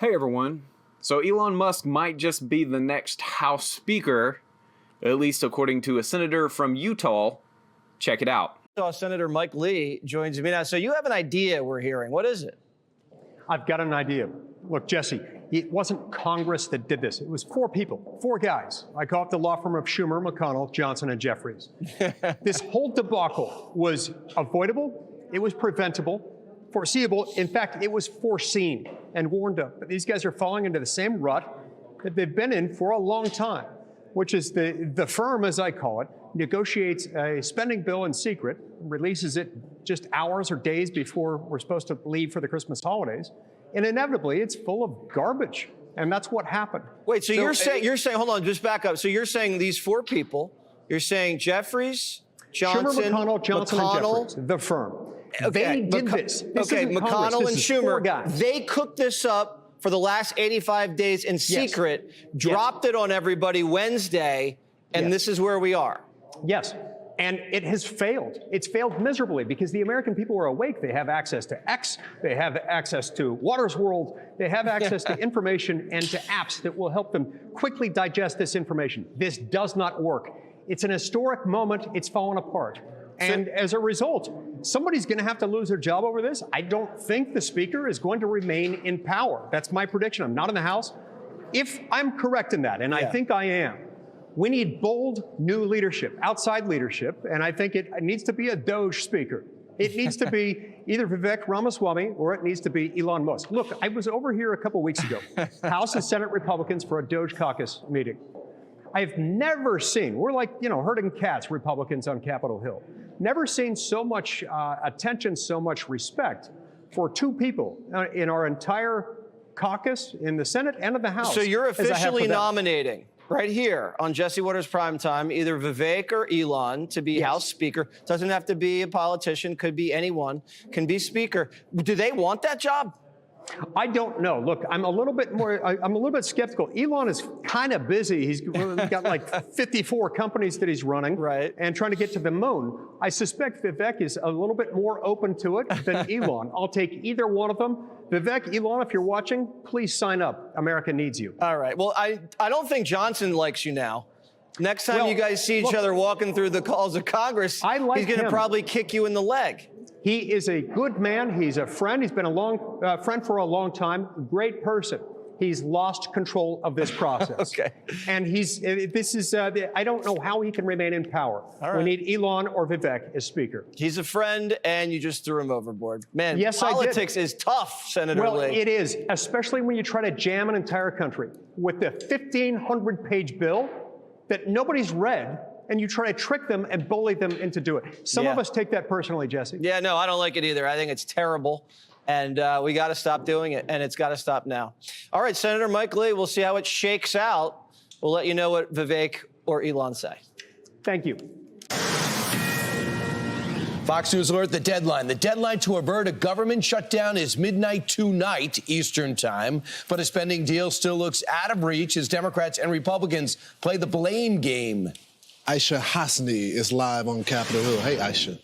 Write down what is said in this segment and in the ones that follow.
Hey everyone. So Elon Musk might just be the next House Speaker, at least according to a senator from Utah. Check it out. Senator Mike Lee joins me now. So you have an idea we're hearing. What is it? I've got an idea. Look, Jesse, it wasn't Congress that did this. It was four people, four guys. I call it the law firm of Schumer, McConnell, Johnson, and Jeffries. This whole debacle was avoidable. It was preventable, foreseeable. In fact, it was foreseen and warned of. But these guys are falling into the same rut that they've been in for a long time, which is the firm, as I call it, negotiates a spending bill in secret, releases it just hours or days before we're supposed to leave for the Christmas holidays, and inevitably it's full of garbage. And that's what happened. Wait, so you're saying, hold on, just back up. So you're saying these four people, you're saying Jeffries, Johnson, Schumer, McConnell, Johnson, and Jeffries, the firm. Okay, They did this. Okay, McConnell and Schumer, guys. they cooked this up for the last 85 days in secret, dropped it on everybody Wednesday, and this is where we are. Yes, and it has failed. It's failed miserably because the American people are awake. They have access to X, they have access to Water's World, they have access to information and to apps that will help them quickly digest this information. This does not work. It's an historic moment. It's fallen apart. And as a result, somebody's going to have to lose their job over this. I don't think the Speaker is going to remain in power. That's my prediction. I'm not in the House. If I'm correct in that, and I think I am, we need bold new leadership, outside leadership, and I think it needs to be a Doge Speaker. It needs to be either Vivek Ramaswamy or it needs to be Elon Musk. Look, I was over here a couple weeks ago, House and Senate Republicans for a Doge caucus meeting. I've never seen, we're like, herding cats, Republicans on Capitol Hill. Never seen so much attention, so much respect for two people in our entire caucus, in the Senate and in the House. So you're officially nominating right here on Jesse Watters Primetime, either Vivek or Elon to be House Speaker. Doesn't have to be a politician, could be anyone, can be Speaker. Do they want that job? I don't know. Look, I'm a little bit skeptical. Elon is kind of busy. He's got like 54 companies that he's running and trying to get to the moon. I suspect Vivek is a little bit more open to it than Elon. I'll take either one of them. Vivek, Elon, if you're watching, please sign up. America needs you. All right. Well, I don't think Johnson likes you now. Next time you guys see each other walking through the halls of Congress, he's going to probably kick you in the leg. He is a good man. He's a friend. He's been a friend for a long time. Great person. He's lost control of this process. And I don't know how he can remain in power. We need Elon or Vivek as Speaker. He's a friend, and you just threw him overboard. Man, yes, politics is tough, Senator Lee. Well, it is, especially when you try to jam an entire country with the 1,500-page bill that nobody's read, and you try to trick them and bully them into doing it. Some of us take that personally, Jesse. Yeah, no, I don't like it either. I think it's terrible, and we got to stop doing it, and it's got to stop now. All right, Senator Mike Lee, we'll see how it shakes out. We'll let you know what Vivek or Elon say. Thank you. Fox News Alert, the deadline. The deadline to avert a government shutdown is midnight tonight, Eastern time. But a spending deal still looks out of reach as Democrats and Republicans play the blame game. Aisha Hasni is live on Capitol Hill. Hey, Aisha.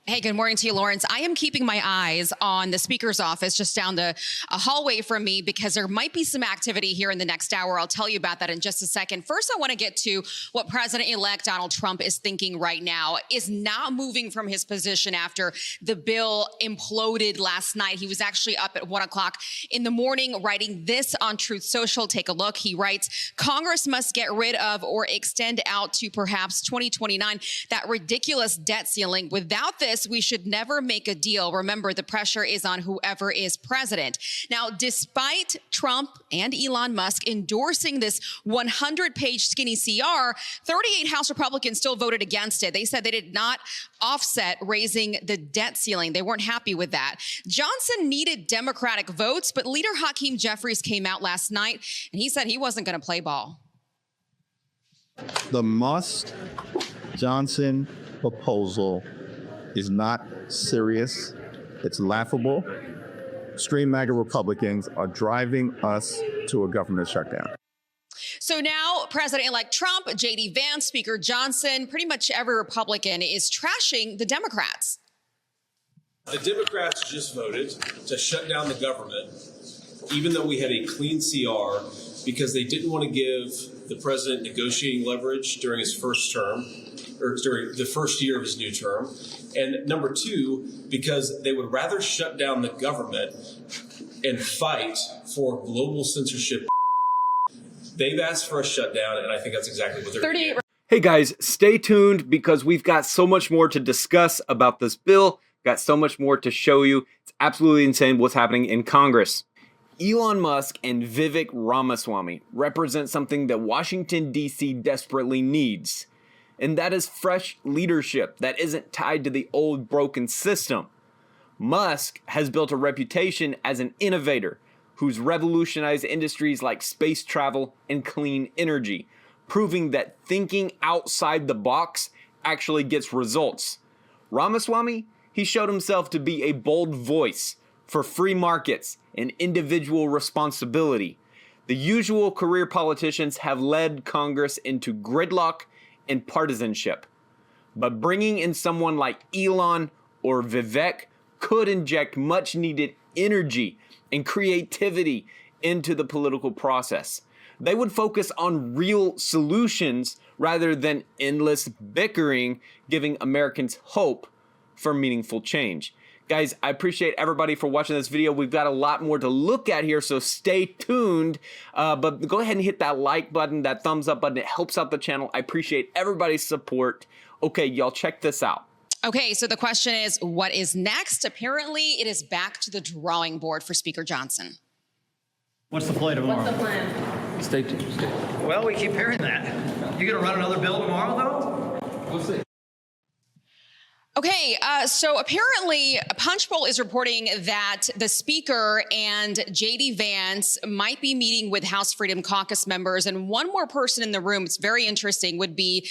Hey, good morning to you, Lawrence. I am keeping my eyes on the Speaker's office just down a hallway from me because there might be some activity here in the next hour. I'll tell you about that in just a second. First, I want to get to what President-elect Donald Trump is thinking right now. Is not moving from his position after the bill imploded last night. He was actually up at 1 o'clock in the morning writing this on Truth Social. Take a look. He writes, Congress must get rid of or extend out to perhaps 2029 that ridiculous debt ceiling. Without this, we should never make a deal. Remember, the pressure is on whoever is president. Now, despite Trump and Elon Musk endorsing this 100-page skinny CR, 38 House Republicans still voted against it. They said they did not offset raising the debt ceiling. They weren't happy with that. Johnson needed Democratic votes, but leader Hakeem Jeffries came out last night and he said he wasn't going to play ball. The Musk-Johnson proposal is not serious. It's laughable. Extreme MAGA Republicans are driving us to a government shutdown. So now President-elect Trump, J.D. Vance, Speaker Johnson, pretty much every Republican is trashing the Democrats. The Democrats just voted to shut down the government even though we had a clean CR, because they didn't want to give the president negotiating leverage during his first term, or during the first year of his new term. And number two, because they would rather shut down the government and fight for global censorship. They've asked for a shutdown, and I think that's exactly what they're doing. Hey guys, stay tuned because we've got so much more to discuss about this bill. Got so much more to show you. It's absolutely insane what's happening in Congress. Elon Musk and Vivek Ramaswamy represent something that Washington, D.C. desperately needs. And that is fresh leadership that isn't tied to the old broken system. Musk has built a reputation as an innovator who's revolutionized industries like space travel and clean energy, proving that thinking outside the box actually gets results. Ramaswamy, he showed himself to be a bold voice for free markets and individual responsibility. The usual career politicians have led Congress into gridlock and partisanship. But bringing in someone like Elon or Vivek could inject much needed energy and creativity into the political process. They would focus on real solutions rather than endless bickering, giving Americans hope for meaningful change. Guys, I appreciate everybody for watching this video. We've got a lot more to look at here, so stay tuned. But go ahead and hit that like button, that thumbs up button. It helps out the channel. I appreciate everybody's support. Okay, y'all, check this out. Okay, so the question is, what is next? Apparently, it is back to the drawing board for Speaker Johnson. What's the play tomorrow? What's the plan? Stay tuned. Well, we keep hearing that. You gonna run another bill tomorrow, though? We'll see. Okay, so apparently Punchbowl is reporting that the Speaker and J.D. Vance might be meeting with House Freedom Caucus members, and one more person in the room, it's very interesting, would be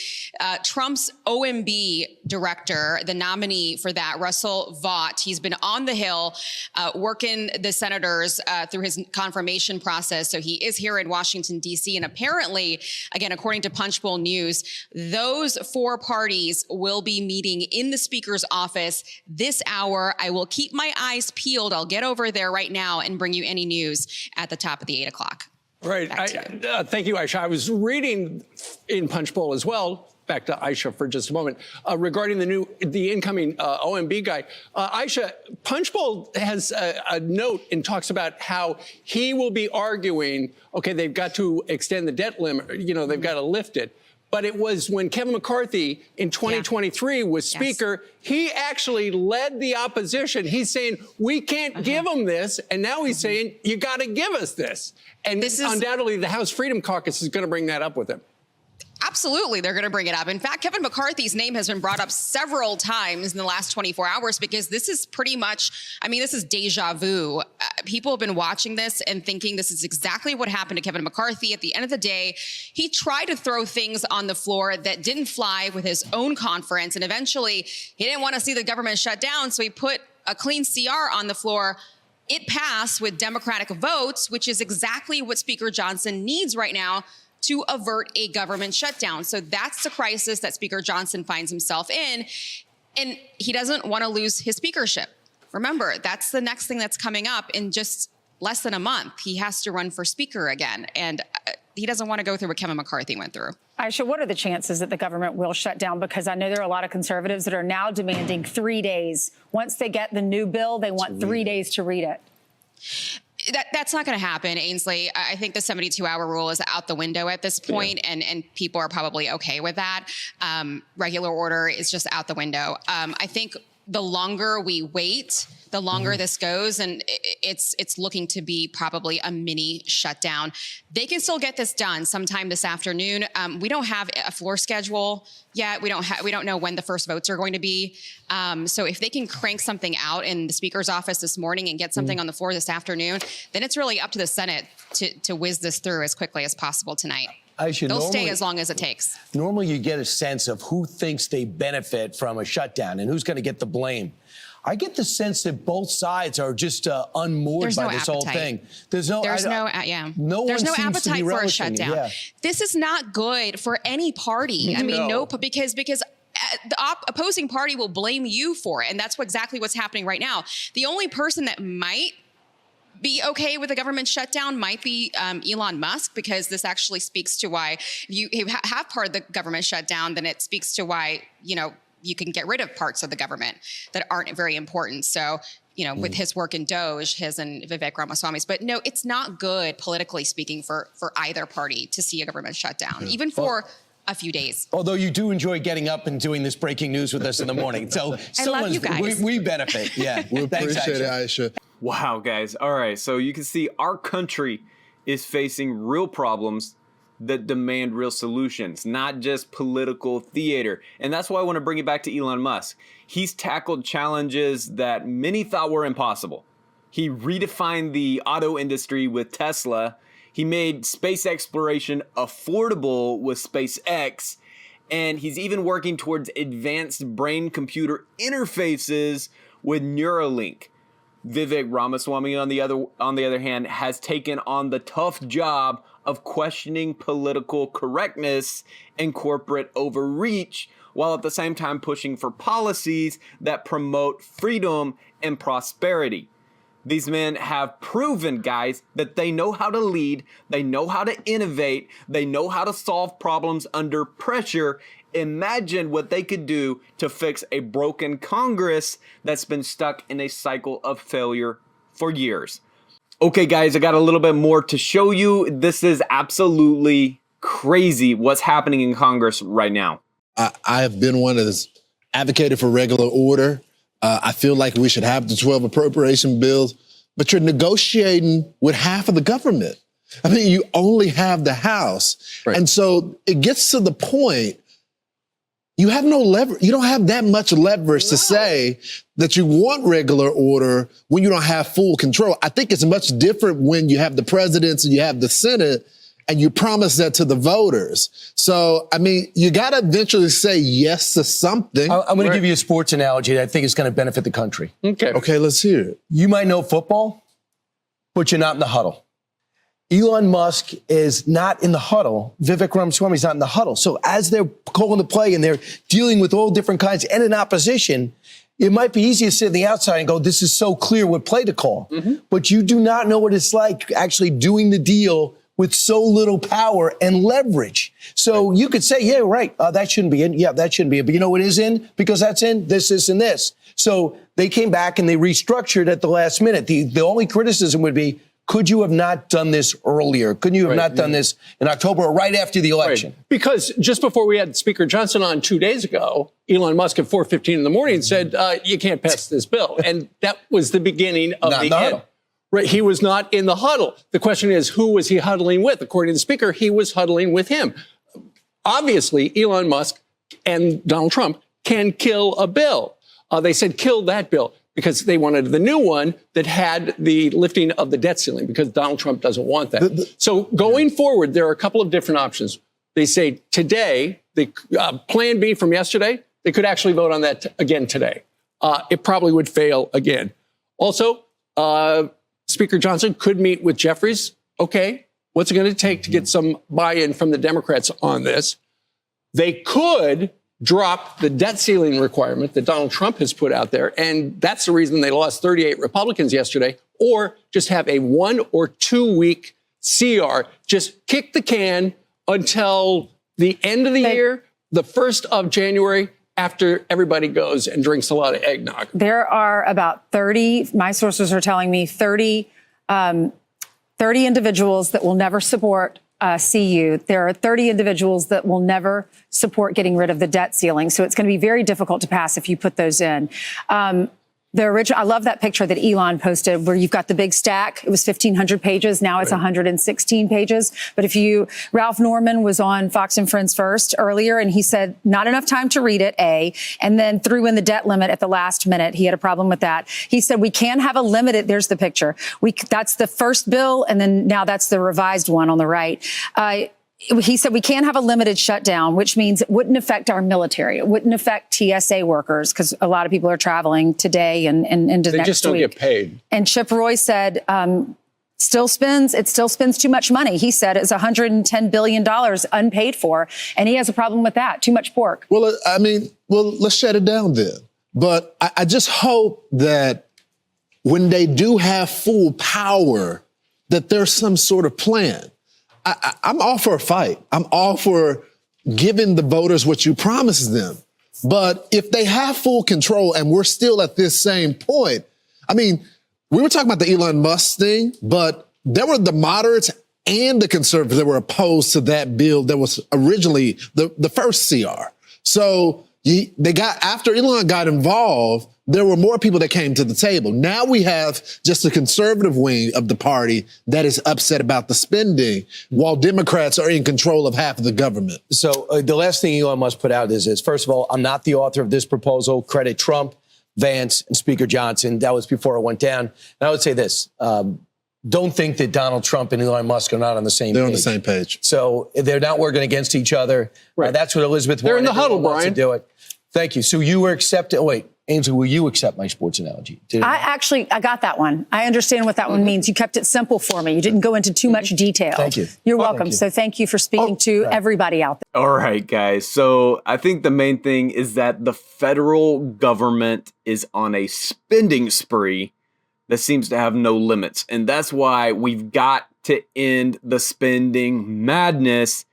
Trump's OMB director, the nominee for that, Russell Vought. He's been on the Hill working the senators through his confirmation process, so he is here in Washington, D.C., and apparently, again, according to Punchbowl News, those four parties will be meeting in the Speaker's office this hour. I will keep my eyes peeled. I'll get over there right now and bring you any news at the top of the 8 o'clock. Right. Thank you, Aisha. I was reading in Punchbowl as well. Back to Aisha for just a moment regarding the incoming OMB guy. Aisha, Punchbowl has a note and talks about how he will be arguing, okay, they've got to extend the debt limit, you know, they've got to lift it. But it was when Kevin McCarthy in 2023 was Speaker, he actually led the opposition. He's saying, we can't give them this. And now he's saying, you got to give us this. And this is undoubtedly the House Freedom Caucus is going to bring that up with him. Absolutely, they're going to bring it up. In fact, Kevin McCarthy's name has been brought up several times in the last 24 hours because this is pretty much, I mean, this is deja vu. People have been watching this and thinking this is exactly what happened to Kevin McCarthy. At the end of the day, he tried to throw things on the floor that didn't fly with his own conference. And eventually, he didn't want to see the government shut down, so he put a clean CR on the floor. It passed with Democratic votes, which is exactly what Speaker Johnson needs right now to avert a government shutdown. So that's the crisis that Speaker Johnson finds himself in. And he doesn't want to lose his speakership. Remember, that's the next thing that's coming up in just less than a month. He has to run for speaker again. And he doesn't want to go through what Kevin McCarthy went through. Aisha, what are the chances that the government will shut down? Because I know there are a lot of conservatives that are now demanding 3 days. Once they get the new bill, they want 3 days to read it. That's not going to happen, Ainsley. I think the 72-hour rule is out the window at this point, and people are probably okay with that. Regular order is just out the window. I think the longer we wait, the longer this goes, and it's looking to be probably a mini shutdown. They can still get this done sometime this afternoon. We don't have a floor schedule yet. We don't know when the first votes are going to be. So if they can crank something out in the Speaker's office this morning and get something on the floor this afternoon, then it's really up to the Senate to whiz this through as quickly as possible tonight. They'll stay as long as it takes. Normally, you get a sense of who thinks they benefit from a shutdown and who's going to get the blame. I get the sense that both sides are just unmoored by this whole thing. There's no appetite for a shutdown. Yeah. This is not good for any party. I mean, because the opposing party will blame you for it, and that's exactly what's happening right now. The only person that might be okay with a government shutdown might be Elon Musk, because this actually speaks to why if you have part of the government shutdown, then it speaks to why, you can get rid of parts of the government that aren't very important. So, with his work in Doge, his and Vivek Ramaswamy's. But no, it's not good politically speaking for either party to see a government shutdown, even for a few days. Although you do enjoy getting up and doing this breaking news with us in the morning. So I love you guys. We benefit. Yeah. We Thanks, appreciate Aisha. it, Aisha. Wow, guys. All right. So you can see our country is facing real problems that demand real solutions, not just political theater. And that's why I want to bring it back to Elon Musk. He's tackled challenges that many thought were impossible. He redefined the auto industry with Tesla. He made space exploration affordable with SpaceX. And he's even working towards advanced brain-computer interfaces with Neuralink. Vivek Ramaswamy, on the other hand, has taken on the tough job of questioning political correctness and corporate overreach, while at the same time pushing for policies that promote freedom and prosperity. These men have proven, guys, that they know how to lead, they know how to innovate, they know how to solve problems under pressure. Imagine what they could do to fix a broken Congress that's been stuck in a cycle of failure for years. Okay, guys, I got a little bit more to show you. This is absolutely crazy what's happening in Congress right now. I have been one that's advocated for regular order. I feel like we should have the 12 appropriation bills, but you're negotiating with half of the government. I mean, you only have the House. Right. And so it gets to the point, you have no leverage. You don't have that much leverage to say that you want regular order when you don't have full control. I think it's much different when you have the presidents and you have the Senate and you promise that to the voters. So, I mean, you got to eventually say yes to something. I'm going to give you a sports analogy that I think is going to benefit the country. Okay, let's hear it. You might know football, but you're not in the huddle. Elon Musk is not in the huddle. Vivek Ramaswamy is not in the huddle. So as they're calling the play and they're dealing with all different kinds and in opposition, it might be easy to sit on the outside and go, this is so clear what play to call. Mm-hmm. But you do not know what it's like actually doing the deal with so little power and leverage. So you could say, yeah, right, that shouldn't be in. Yeah, that shouldn't be in. But you know what is in? Because that's in this, and this. So they came back and they restructured at the last minute. The only criticism would be, could you have not done this earlier? Couldn't you have not done this in October or right after the election? Right. Because just before we had Speaker Johnson on 2 days ago, Elon Musk at 4:15 in the morning said, you can't pass this bill. And that was the beginning of the end. Right. He was not in the huddle. The question is, who was he huddling with? According to the Speaker, he was huddling with him. Obviously, Elon Musk and Donald Trump can kill a bill. They said kill that bill, because they wanted the new one that had the lifting of the debt ceiling, because Donald Trump doesn't want that. So going forward, there are a couple of different options. They say today, the plan B from yesterday, they could actually vote on that again today. It probably would fail again. Also, Speaker Johnson could meet with Jeffries. Okay, what's it going to take to get some buy-in from the Democrats on this? They could drop the debt ceiling requirement that Donald Trump has put out there, and that's the reason they lost 38 Republicans yesterday, or just have a 1 or 2 week CR. Just kick the can until the end of the year, the 1st of January, after everybody goes and drinks a lot of eggnog. There are about 30, my sources are telling me 30 individuals that will never support CU. There are 30 individuals that will never support getting rid of the debt ceiling. So it's going to be very difficult to pass if you put those in. The original, I love that picture that Elon posted where you've got the big stack. It was 1,500 pages. Now it's 116 pages. But Ralph Norman was on Fox and Friends First earlier, and he said not enough time to read it, and then threw in the debt limit at the last minute. He had a problem with that. He said we can have a limited, there's the picture. That's the first bill, and then now that's the revised one on the right. He said we can't have a limited shutdown, which means it wouldn't affect our military. It wouldn't affect TSA workers, because a lot of people are traveling today and into next week. They just don't get paid. And Chip Roy said it still spends too much money. He said it's $110 billion unpaid for, and he has a problem with that. Too much pork. Well, let's shut it down then. But I just hope that when they do have full power, that there's some sort of plan. I'm all for a fight. I'm all for giving the voters what you promised them. But if they have full control and we're still at this same point, I mean, we were talking about the Elon Musk thing, but there were the moderates and the conservatives that were opposed to that bill that was originally the first CR. So they got, after Elon got involved, there were more people that came to the table. Now we have just the conservative wing of the party that is upset about the spending, while Democrats are in control of half of the government. So the last thing Elon Musk put out is this. First of all, I'm not the author of this proposal. Credit Trump, Vance, and Speaker Johnson. That was before it went down. And I would say this. Don't think that Donald Trump and Elon Musk are not on the same page. They're on the same page. So they're not working against each other. Right. That's what Elizabeth They're in the wanted. huddle, Everyone wants Brian. to do it. Thank you. So you were accepted. Wait, Ainsley, will you accept my sports analogy? I got that one. I understand what that one means. You kept it simple for me. You didn't go into too much detail. Thank you. You're welcome. Thank you. So thank you for speaking to everybody out there. All right, guys. So I think the main thing is that the federal government is on a spending spree that seems to have no limits. And that's why we've got to end the spending madness.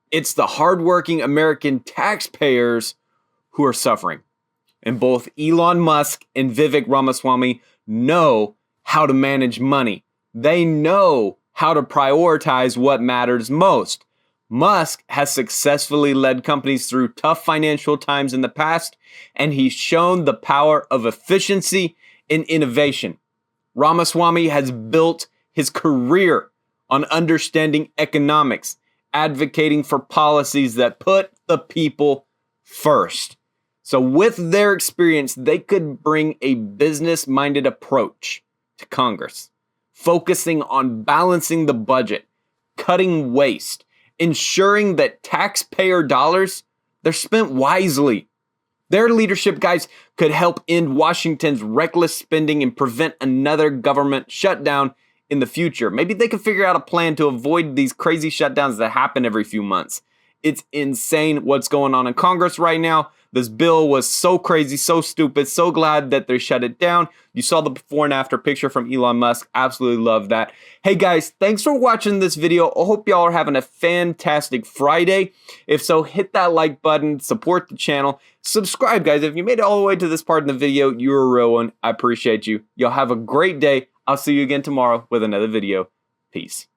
It's the hardworking American taxpayers who are suffering. And both Elon Musk and Vivek Ramaswamy know how to manage money. They know how to prioritize what matters most. Musk has successfully led companies through tough financial times in the past, and he's shown the power of efficiency and innovation. Ramaswamy has built his career on understanding economics, advocating for policies that put the people first. So with their experience, they could bring a business-minded approach to Congress, focusing on balancing the budget, cutting waste, ensuring that taxpayer dollars, they're spent wisely. Their leadership, guys, could help end Washington's reckless spending and prevent another government shutdown in the future. Maybe they could figure out a plan to avoid these crazy shutdowns that happen every few months. It's insane what's going on in Congress right now. This bill was so crazy, so stupid, so glad that they shut it down. You saw the before and after picture from Elon Musk. Absolutely love that. Hey guys, thanks for watching this video. I hope y'all are having a fantastic Friday. If so, hit that like button, support the channel, subscribe guys. If you made it all the way to this part in the video, you're a real one. I appreciate you. Y'all have a great day. I'll see you again tomorrow with another video. Peace.